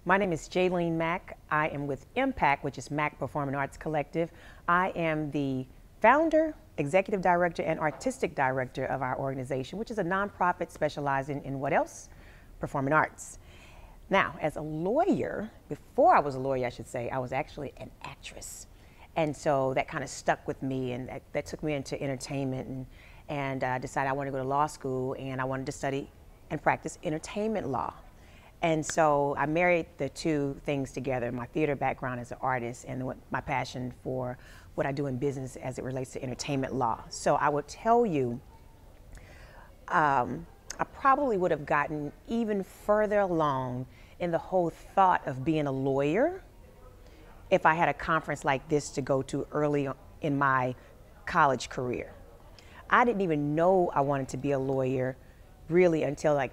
My name is Jalene Mack. I am with Impact, which is Mack Performing Arts Collective. I am the founder, executive director, and artistic director of our organization, which is a nonprofit specializing in what else? Performing arts. Now, as a lawyer, before I was a lawyer, I should say, I was actually an actress. And so that kind of stuck with me, and that took me into entertainment, and I decided I wanted to go to law school, and I wanted to study and practice entertainment law. And so I married the two things together, my theater background as an artist and my passion for what I do in business as it relates to entertainment law. So I would tell you, I probably would have gotten even further along in the whole thought of being a lawyer if I had a conference like this to go to early in my college career. I didn't even know I wanted to be a lawyer really until like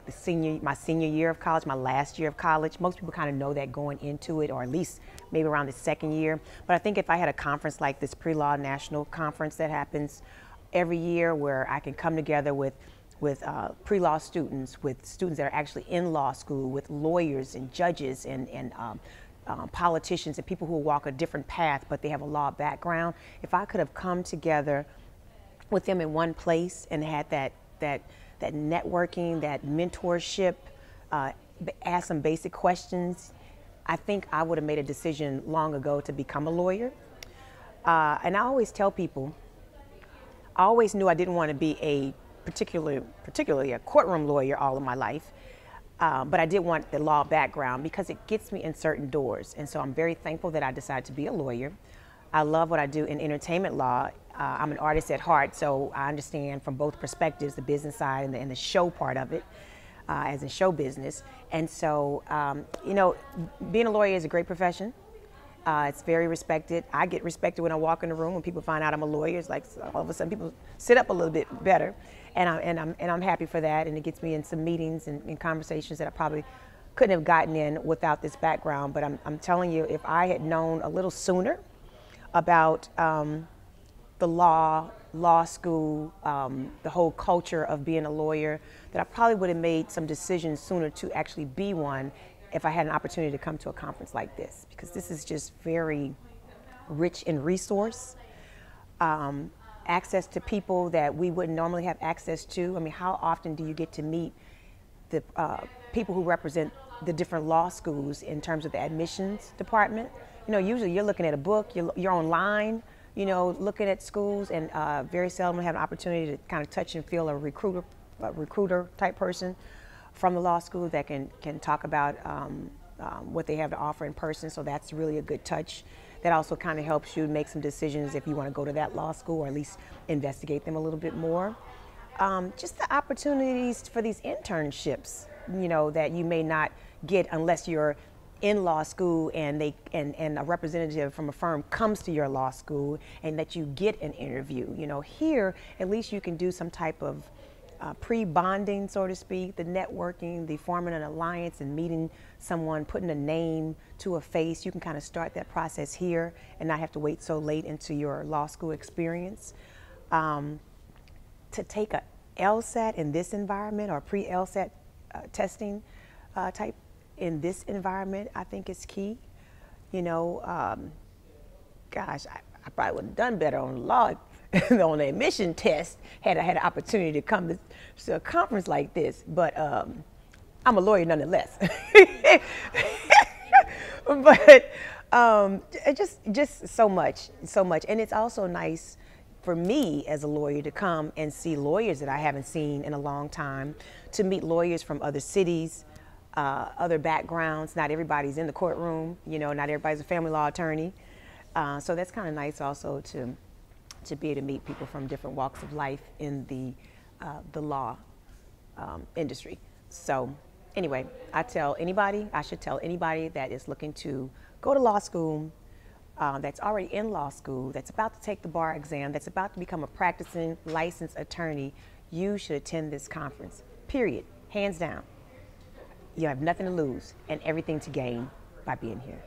my senior year of college, my last year of college. Most people kind of know that going into it, or at least maybe around the second year. But I think if I had a conference like this Pre-Law National Conference that happens every year, where I can come together with pre-law students, with students that are actually in law school, with lawyers and judges and politicians and people who walk a different path, but they have a law background. If I could have come together with them in one place and had that networking, that mentorship, ask some basic questions, I think I would have made a decision long ago to become a lawyer. And I always tell people, I always knew I didn't want to be a particularly a courtroom lawyer all of my life, but I did want the law background because it gets me in certain doors. And so I'm very thankful that I decided to be a lawyer. I love what I do in entertainment law. I'm an artist at heart, so I understand from both perspectives, the business side and the show part of it, as in show business. And so, you know, being a lawyer is a great profession. It's very respected. I get respected when I walk in the room. When people find out I'm a lawyer, it's like all of a sudden people sit up a little bit better, and I'm happy for that. And it gets me in some meetings and conversations that I probably couldn't have gotten in without this background. But I'm telling you, if I had known a little sooner about the law school, the whole culture of being a lawyer, that I probably would have made some decisions sooner to actually be one if I had an opportunity to come to a conference like this, because this is just very rich in resource, access to people that we wouldn't normally have access to. I mean, how often do you get to meet the people who represent the different law schools in terms of the admissions department? You know, usually you're looking at a book, you're online, you know, looking at schools, and very seldom have an opportunity to kind of touch and feel a recruiter type person from the law school that can talk about what they have to offer in person. So that's really a good touch. That also kind of helps you make some decisions if you want to go to that law school, or at least investigate them a little bit more. Just the opportunities for these internships, you know, that you may not get unless you're in law school and a representative from a firm comes to your law school and that you get an interview. You know, here at least you can do some type of pre-bonding, so to speak, the networking, the forming an alliance and meeting someone, putting a name to a face. You can kind of start that process here and not have to wait so late into your law school experience. To take a LSAT in this environment, or pre-LSAT testing type in this environment, I think is key. You know, gosh, I probably would have done better on law on the admission test had I had an opportunity to come to a conference like this, but I'm a lawyer nonetheless. But just so much, and it's also nice for me as a lawyer to come and see lawyers that I haven't seen in a long time, to meet lawyers from other cities, other backgrounds. Not everybody's in the courtroom, you know, not everybody's a family law attorney. So that's kind of nice also to be able to meet people from different walks of life in the law industry. So anyway, I should tell anybody that is looking to go to law school, that's already in law school, that's about to take the bar exam, that's about to become a practicing licensed attorney, you should attend this conference, period, hands down. You have nothing to lose and everything to gain by being here.